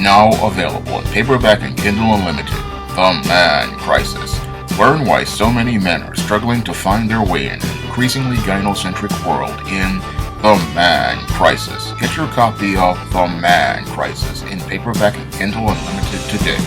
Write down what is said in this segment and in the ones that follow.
Now available in paperback and Kindle Unlimited, The Man Crisis. Learn why so many men are struggling to find their way in an increasingly gynocentric world in The Man Crisis. Get your copy of The Man Crisis in paperback and Kindle Unlimited today.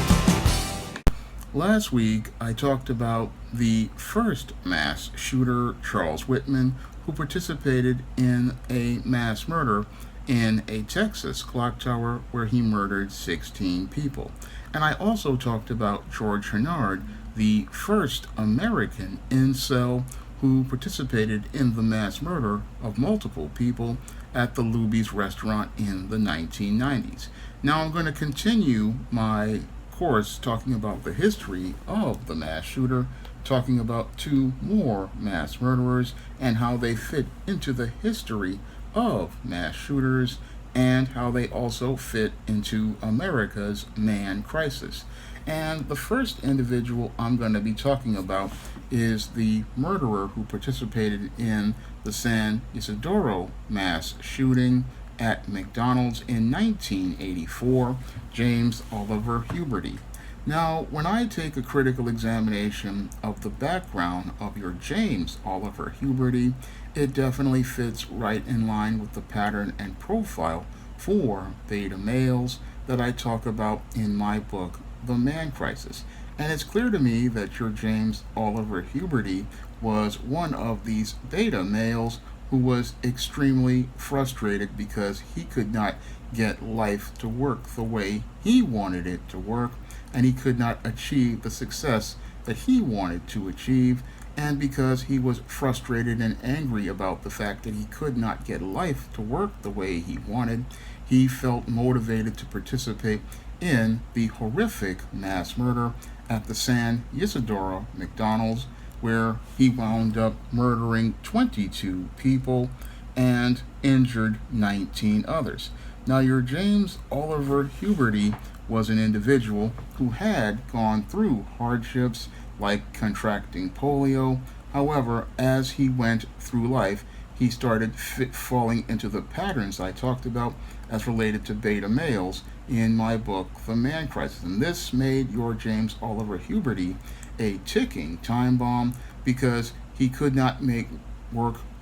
Last week, I talked about the first mass shooter, Charles Whitman, who participated in a mass murder in a Texas clock tower where he murdered 16 people. And I also talked about George Hennard, the first American incel who participated in the mass murder of multiple people at the Luby's restaurant in the 1990s. Now I'm going to continue my course talking about the history of the mass shooter, talking about two more mass murderers and how they fit into the history of mass shooters and how they also fit into America's man crisis. And the first individual I'm going to be talking about is the murderer who participated in the San Isidro mass shooting at McDonald's in 1984, James Oliver Huberty. Now, when I take a critical examination of the background of your James Oliver Huberty, it definitely fits right in line with the pattern and profile for beta males that I talk about in my book, The Man Crisis. And it's clear to me that your James Oliver Huberty was one of these beta males who was extremely frustrated because he could not get life to work the way he wanted it to work, and he could not achieve the success that he wanted to achieve, and because he was frustrated and angry about the fact that he could not get life to work the way he wanted, he felt motivated to participate in the horrific mass murder at the San Isidro McDonald's, where he wound up murdering 22 people and injured 19 others. Now, your James Oliver Huberty was an individual who had gone through hardships like contracting polio. However, as he went through life, he started falling into the patterns I talked about as related to beta males in my book, The Man Crisis. And this made your James Oliver Huberty a ticking time bomb because he could not make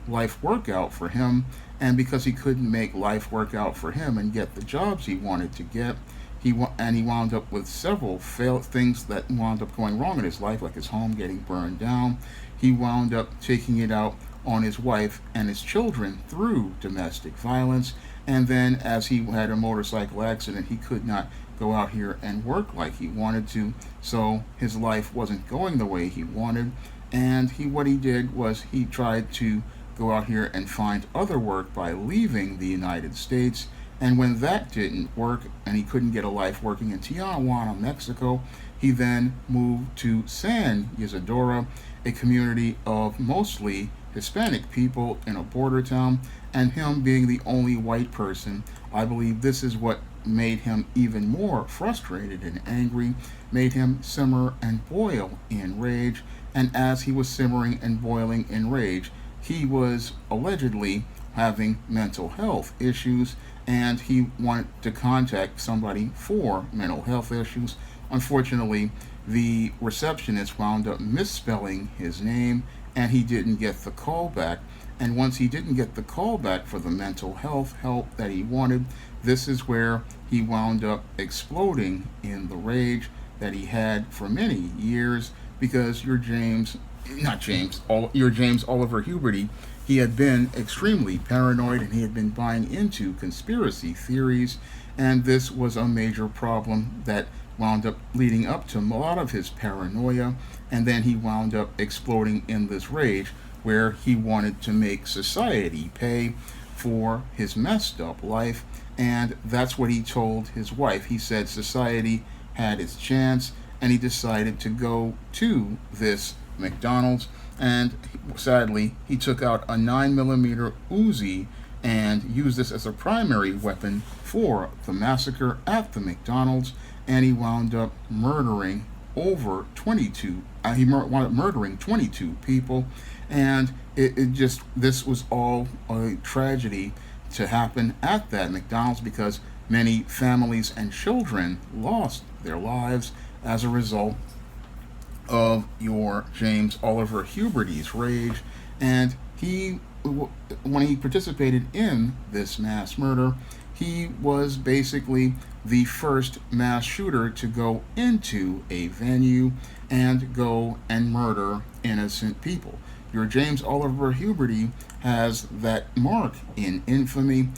life work out for him, and because he couldn't make life work out for him and get the jobs he wanted to get, he wound up with several things that wound up going wrong in his life, like his home getting burned down. He wound up taking it out on his wife and his children through domestic violence, and then as he had a motorcycle accident, he could not go out here and work like he wanted to, so his life wasn't going the way he wanted, and what he did was he tried to go out here and find other work by leaving the United States. And when that didn't work and he couldn't get a life working in Tijuana, Mexico, he then moved to San Isidro, a community of mostly Hispanic people in a border town, and him being the only white person, I believe this is what made him even more frustrated and angry, made him simmer and boil in rage. And as he was simmering and boiling in rage, he was allegedly having mental health issues, and he wanted to contact somebody for mental health issues. Unfortunately, the receptionist wound up misspelling his name, and he didn't get the call back. And once he didn't get the call back for the mental health help that he wanted, this is where he wound up exploding in the rage that he had for many years, because your James Oliver Huberty, he had been extremely paranoid and he had been buying into conspiracy theories, and this was a major problem that wound up leading up to a lot of his paranoia, and then he wound up exploding in this rage where he wanted to make society pay for his messed up life, and that's what he told his wife. He said society had its chance, and he decided to go to this McDonald's, and sadly he took out a 9mm Uzi and used this as a primary weapon for the massacre at the McDonald's, and he wound up murdering over 22 murdering 22 people, and this was all a tragedy to happen at that McDonald's, because many families and children lost their lives as a result of your James Oliver Huberty's rage, and when he participated in this mass murder, he was basically the first mass shooter to go into a venue and go and murder innocent people. Your James Oliver Huberty has that mark in infamy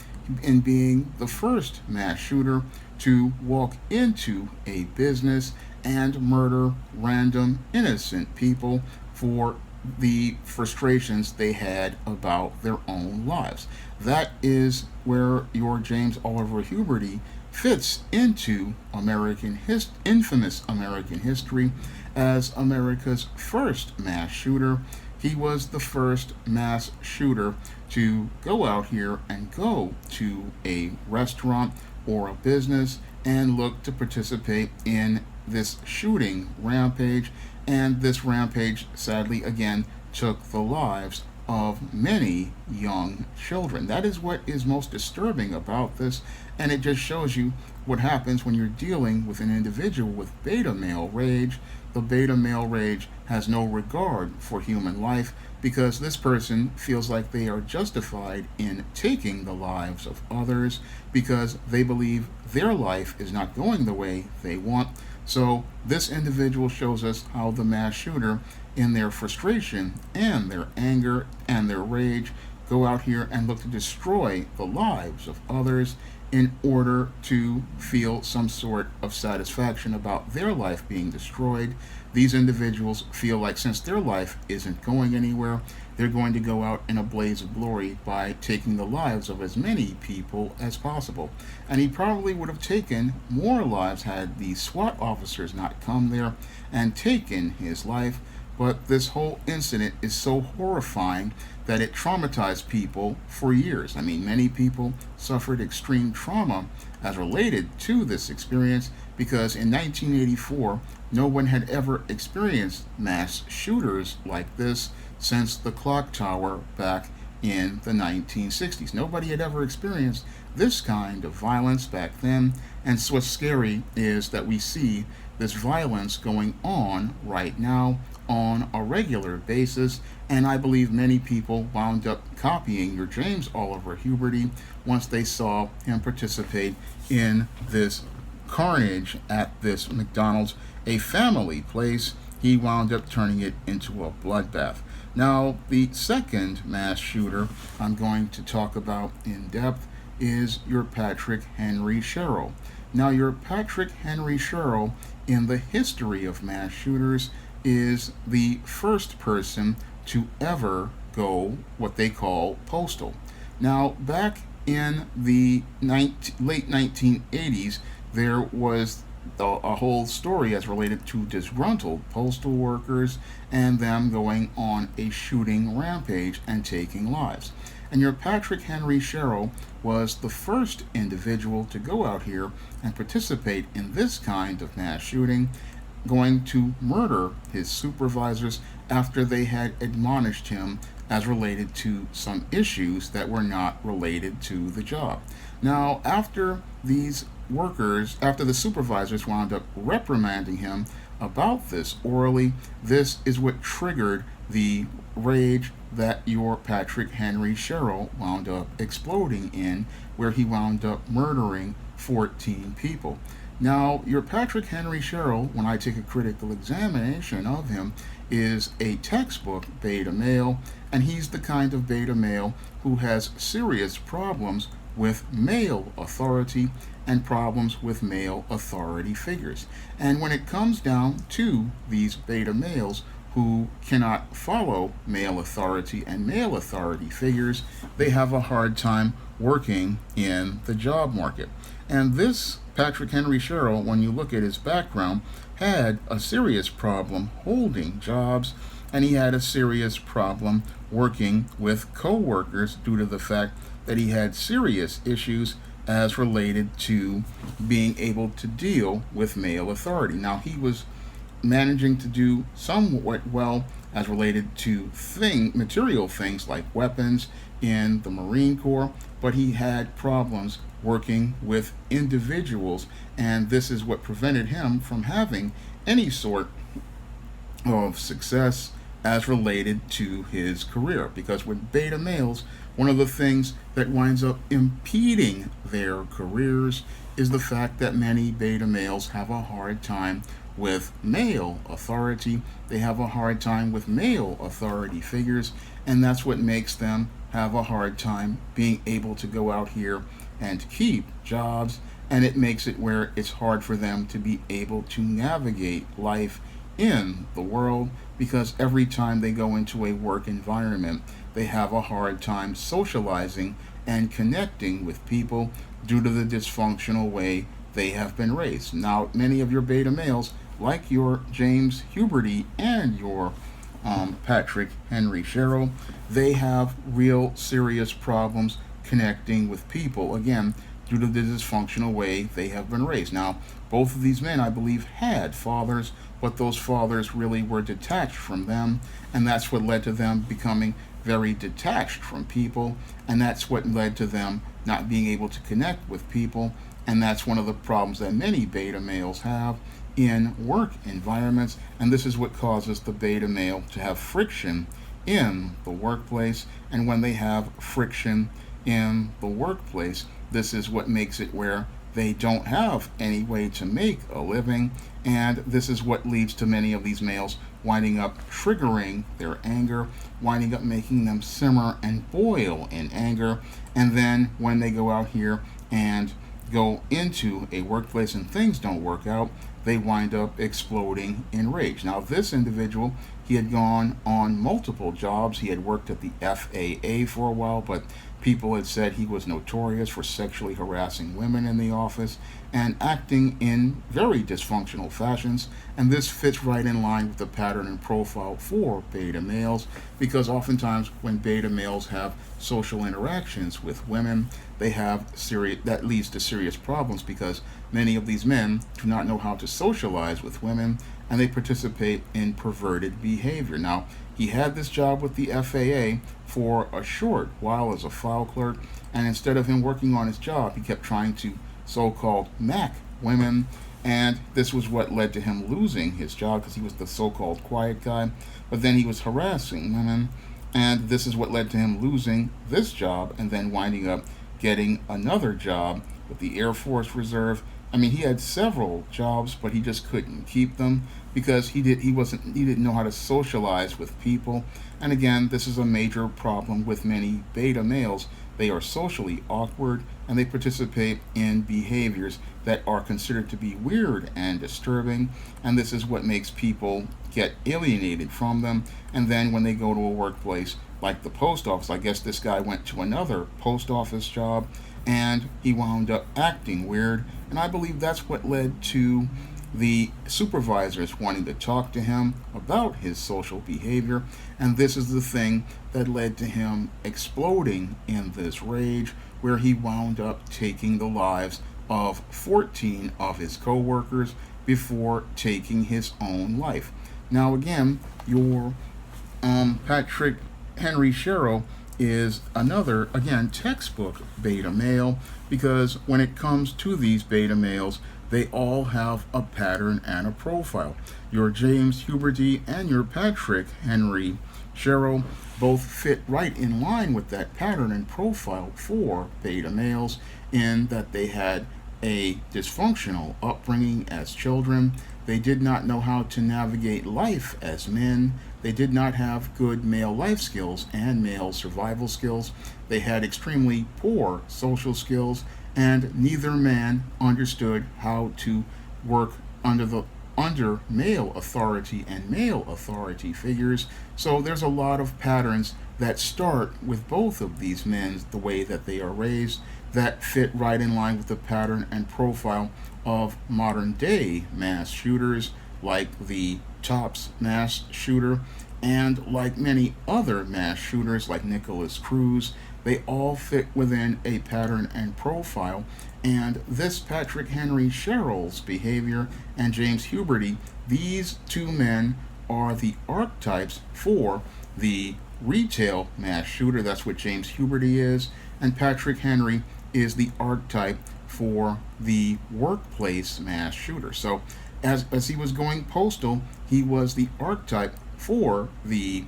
in being the first mass shooter to walk into a business and murder random innocent people for the frustrations they had about their own lives. That is where your James Oliver Huberty fits into infamous American history as America's first mass shooter. He was the first mass shooter to go out here and go to a restaurant or a business and look to participate in this shooting rampage. And this rampage, sadly, again, took the lives of many young children. That is what is most disturbing about this, and it just shows you what happens when you're dealing with an individual with beta male rage. The beta male rage has no regard for human life because this person feels like they are justified in taking the lives of others because they believe their life is not going the way they want. So this individual shows us how the mass shooter, in their frustration and their anger and their rage, go out here and look to destroy the lives of others in order to feel some sort of satisfaction about their life being destroyed. These individuals feel like since their life isn't going anywhere, they're going to go out in a blaze of glory by taking the lives of as many people as possible. And he probably would have taken more lives had the SWAT officers not come there and taken his life. But this whole incident is so horrifying that it traumatized people for years. I mean, many people suffered extreme trauma as related to this experience because in 1984, no one had ever experienced mass shooters like this since the clock tower back in the 1960s. Nobody had ever experienced this kind of violence back then. And so what's scary is that we see this violence going on right now on a regular basis, and I believe many people wound up copying your James Oliver Huberty once they saw him participate in this carnage at this McDonald's, a family place. He wound up turning it into a bloodbath. Now, the second mass shooter I'm going to talk about in depth is your Patrick Henry Sherrill. Now, your Patrick Henry Sherrill, in the history of mass shooters, is the first person to ever go what they call postal. Now, back in the late 1980s, there was a whole story as related to disgruntled postal workers and them going on a shooting rampage and taking lives. And your Patrick Henry Sherrill was the first individual to go out here and participate in this kind of mass shooting, going to murder his supervisors after they had admonished him as related to some issues that were not related to the job. Now, after the supervisors wound up reprimanding him about this orally, this is what triggered the rage that your Patrick Henry Sherrill wound up exploding in, where he wound up murdering 14 people. Now, your Patrick Henry Sherrill, when I take a critical examination of him, is a textbook beta male, and he's the kind of beta male who has serious problems with male authority and problems with male authority figures. And when it comes down to these beta males who cannot follow male authority and male authority figures, they have a hard time working in the job market. And this Patrick Henry Sherrill, when you look at his background, had a serious problem holding jobs, and he had a serious problem working with co-workers due to the fact that he had serious issues as related to being able to deal with male authority. Now, he was managing to do somewhat well as related to material things like weapons in the Marine Corps, but he had problems working with individuals, and this is what prevented him from having any sort of success as related to his career. Because with beta males, one of the things that winds up impeding their careers is the fact that many beta males have a hard time with male authority. They have a hard time with male authority figures, and that's what makes them have a hard time being able to go out here and keep jobs, and it makes it where it's hard for them to be able to navigate life in the world, because every time they go into a work environment, they have a hard time socializing and connecting with people due to the dysfunctional way they have been raised. Now, many of your beta males, like your James Huberty and your Patrick Henry Sherrill, they have real serious problems connecting with people, again, due to the dysfunctional way they have been raised. Now, both of these men, I believe, had fathers, but those fathers really were detached from them, and that's what led to them becoming very detached from people, and that's what led to them not being able to connect with people, and that's one of the problems that many beta males have in work environments, and this is what causes the beta male to have friction in the workplace. And when they have friction in the workplace, this is what makes it where they don't have any way to make a living, and this is what leads to many of these males winding up triggering their anger, winding up making them simmer and boil in anger, and then when they go out here and go into a workplace and things don't work out, they wind up exploding in rage. Now, this individual, he had gone on multiple jobs. He had worked at the FAA for a while, but people had said he was notorious for sexually harassing women in the office and acting in very dysfunctional fashions. And this fits right in line with the pattern and profile for beta males, because oftentimes when beta males have social interactions with women, they have that leads to serious problems, because many of these men do not know how to socialize with women, and they participate in perverted behavior. Now, he had this job with the FAA for a short while as a file clerk, and instead of him working on his job, he kept trying to so-called mac women, and this was what led to him losing his job, because he was the so-called quiet guy, but then he was harassing women, and this is what led to him losing this job and then winding up getting another job with the Air Force Reserve. I mean, he had several jobs, but he just couldn't keep them because he didn't know how to socialize with people. And again, this is a major problem with many beta males. They are socially awkward, and they participate in behaviors that are considered to be weird and disturbing, and this is what makes people get alienated from them. And then when they go to a workplace like the post office, I guess this guy went to another post office job, and he wound up acting weird, and I believe that's what led to the supervisors wanting to talk to him about his social behavior, and this is the thing that led to him exploding in this rage, where he wound up taking the lives of 14 of his co-workers before taking his own life. Now again, your Patrick Henry Sherrill is another, again, textbook beta male, because when it comes to these beta males, they all have a pattern and a profile. Your James Huberty and your Patrick Henry Sherrill both fit right in line with that pattern and profile for beta males, in that they had a dysfunctional upbringing as children. They did not know how to navigate life as men. They did not have good male life skills and male survival skills. They had extremely poor social skills, and neither man understood how to work under male authority and male authority figures. So there's a lot of patterns that start with both of these men, the way that they are raised, that fit right in line with the pattern and profile of modern day mass shooters, like the Tops mass shooter, and like many other mass shooters like Nicholas Cruz. They all fit within a pattern and profile, and this Patrick Henry Sherrill's behavior and James Huberty, these two men are the archetypes for the retail mass shooter. That's what James Huberty is, and Patrick Henry is the archetype for the workplace mass shooter. So as he was going postal, he was the archetype for the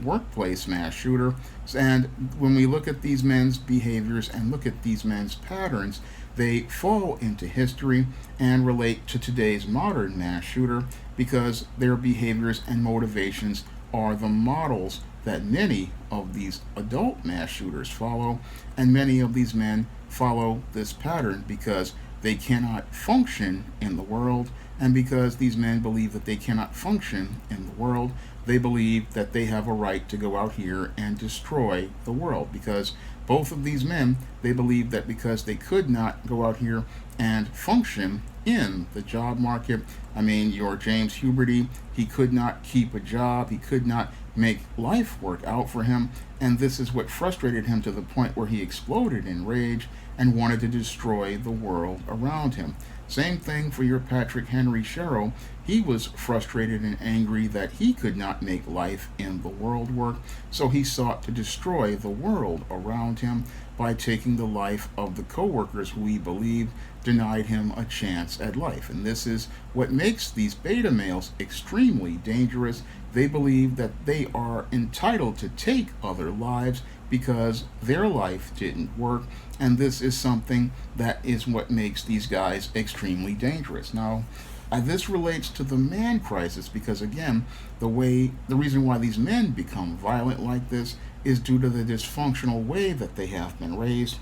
workplace mass shooter. And when we look at these men's behaviors and look at these men's patterns, they fall into history and relate to today's modern mass shooter because their behaviors and motivations are the models that many of these adult mass shooters follow, and many of these men follow this pattern because they cannot function in the world, and because these men believe that they cannot function in the world, they believe that they have a right to go out here and destroy the world. Because both of these men, they believe that because they could not go out here and function in the job market, I mean, your James Huberty, he could not keep a job, he could not make life work out for him, and this is what frustrated him to the point where he exploded in rage and wanted to destroy the world around him. Same thing for your Patrick Henry Sherrill. He was frustrated and angry that he could not make life in the world work, so he sought to destroy the world around him by taking the life of the co-workers who he believed denied him a chance at life. And this is what makes these beta males extremely dangerous. They believe that they are entitled to take other lives because their life didn't work, and this is something that is what makes these guys extremely dangerous. Now, this relates to the man crisis because, again, the reason why these men become violent like this is due to the dysfunctional way that they have been raised,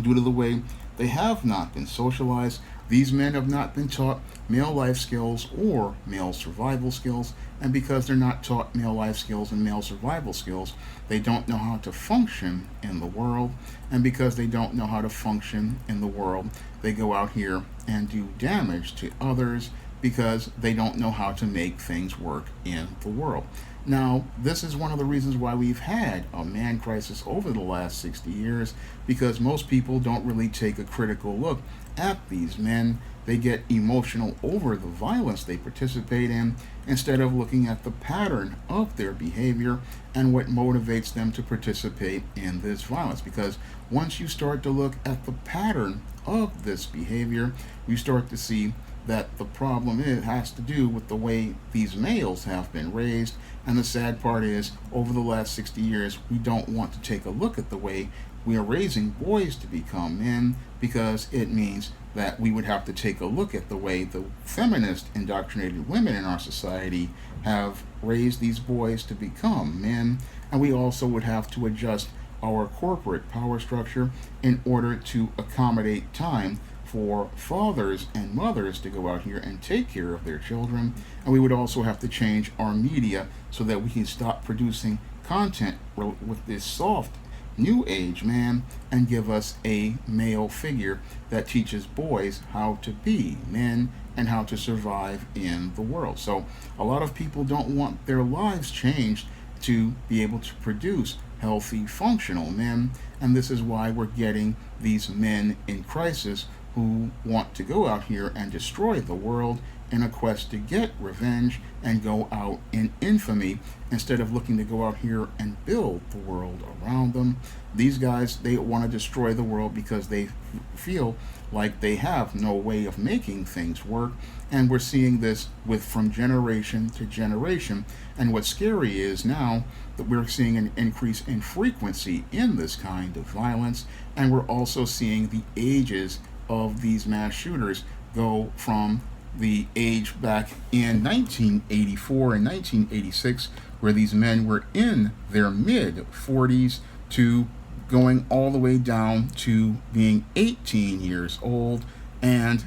due to the way they have not been socialized. These men have not been taught male life skills or male survival skills, and because they're not taught male life skills and male survival skills, they don't know how to function in the world, and because they don't know how to function in the world, they go out here and do damage to others because they don't know how to make things work in the world. Now, this is one of the reasons why we've had a man crisis over the last 60 years, because most people don't really take a critical look at these men. They get emotional over the violence they participate in instead of looking at the pattern of their behavior and what motivates them to participate in this violence. Because once you start to look at the pattern of this behavior, you start to see that the problem has to do with the way these males have been raised. And the sad part is, over the last 60 years, we don't want to take a look at the way we are raising boys to become men, because it means that we would have to take a look at the way the feminist indoctrinated women in our society have raised these boys to become men, and we also would have to adjust our corporate power structure in order to accommodate time for fathers and mothers to go out here and take care of their children. And we would also have to change our media so that we can stop producing content with this soft new age man and give us a male figure that teaches boys how to be men and how to survive in the world. So a lot of people don't want their lives changed to be able to produce healthy, functional men, and this is why we're getting these men in crisis who want to go out here and destroy the world in a quest to get revenge and go out in infamy instead of looking to go out here and build the world around them. These guys, they want to destroy the world because they feel like they have no way of making things work, and we're seeing this from generation to generation. And what's scary is now that we're seeing an increase in frequency in this kind of violence, and we're also seeing the ages of these mass shooters go from the age back in 1984 and 1986, where these men were in their mid-40s, to going all the way down to being 18 years old and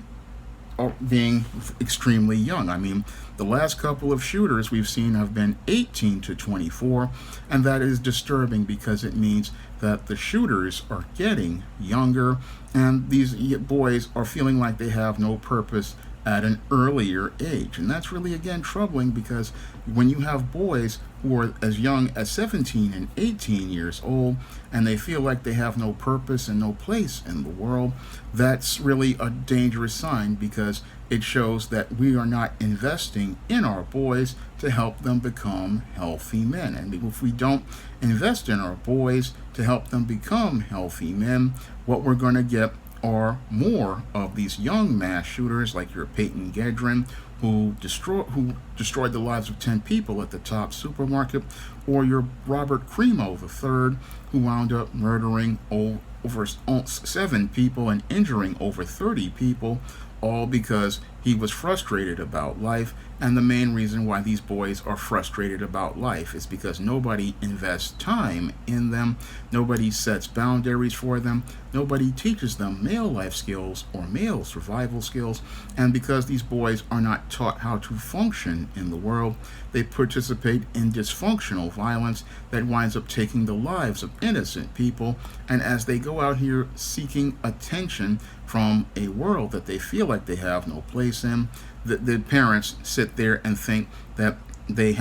being extremely young. I mean, the last couple of shooters we've seen have been 18 to 24, and that is disturbing because it means that the shooters are getting younger, and these boys are feeling like they have no purpose at an earlier age. And that's really, again, troubling, because when you have boys who are as young as 17 and 18 years old and they feel like they have no purpose and no place in the world, that's really a dangerous sign, because it shows that we are not investing in our boys to help them become healthy men. And if we don't invest in our boys to help them become healthy men, what we're going to get are more of these young mass shooters like your Peyton Gedrin, who destroyed the lives of 10 people at the Top supermarket, or your Robert Crimo III, who wound up murdering over 7 people and injuring over 30 people, all because he was frustrated about life. And the main reason why these boys are frustrated about life is because nobody invests time in them, nobody sets boundaries for them, nobody teaches them male life skills or male survival skills. And because these boys are not taught how to function in the world, they participate in dysfunctional violence that winds up taking the lives of innocent people. And as they go out here seeking attention from a world that they feel like they have no place in, the parents sit there and think that they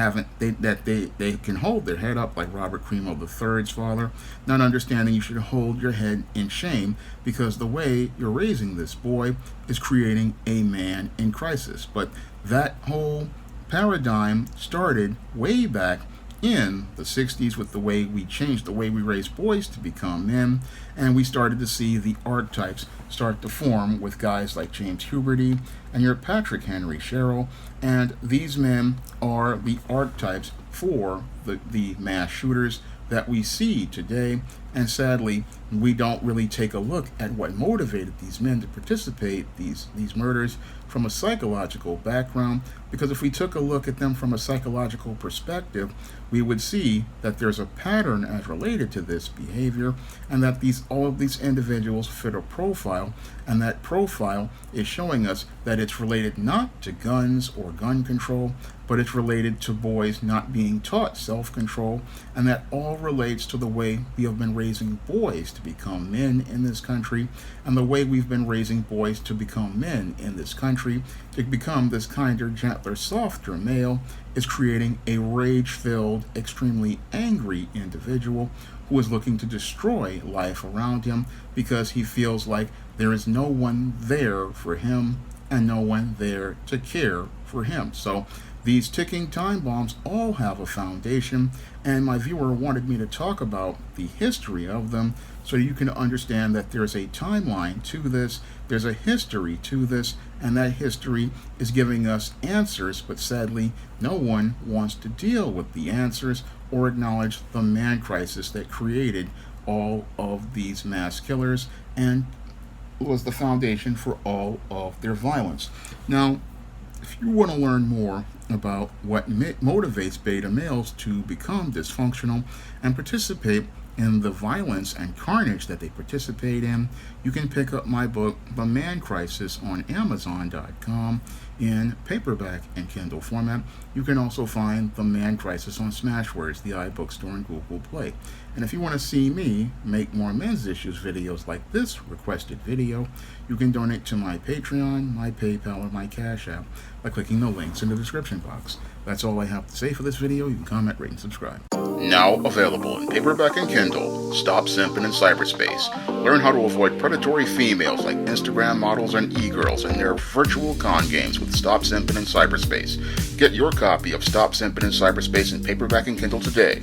can hold their head up like Robert Crimo III's father, not understanding you should hold your head in shame, because the way you're raising this boy is creating a man in crisis. But that whole paradigm started way back in the 60s with the way we changed the way we raise boys to become men, and we started to see the archetypes start to form with guys like James Huberty and your Patrick Henry Sherrill. And these men are the archetypes for the mass shooters that we see today. And sadly, we don't really take a look at what motivated these men to participate these murders from a psychological background, because if we took a look at them from a psychological perspective, we would see that there's a pattern as related to this behavior, and that all of these individuals fit a profile, and that profile is showing us that it's related not to guns or gun control, but it's related to boys not being taught self-control. And that all relates to the way we have been raising boys to become men in this country, and the way we've been raising boys to become men in this country, to become this kinder, gentler, softer male, is creating a rage-filled, extremely angry individual who is looking to destroy life around him, because he feels like there is no one there for him and no one there to care for him. So these ticking time bombs all have a foundation, and my viewer wanted me to talk about the history of them so you can understand that there's a timeline to this, there's a history to this, and that history is giving us answers, but sadly, no one wants to deal with the answers or acknowledge the man crisis that created all of these mass killers and was the foundation for all of their violence. Now, if you want to learn more about what motivates beta males to become dysfunctional and participate in the violence and carnage that they participate in, you can pick up my book, The Man Crisis, on Amazon.com in paperback and Kindle format. You can also find The Man Crisis on Smashwords, the iBookstore, and Google Play. And if you want to see me make more men's issues videos like this requested video, you can donate to my Patreon, my PayPal, or my Cash App by clicking the links in the description box. That's all I have to say for this video. You can comment, rate, and subscribe. Now available in paperback and Kindle, Stop Simping in Cyberspace. Learn how to avoid predatory females like Instagram models and e-girls in their virtual con games with Stop Simping in Cyberspace. Get your copy of Stop Simping in Cyberspace in paperback and Kindle today.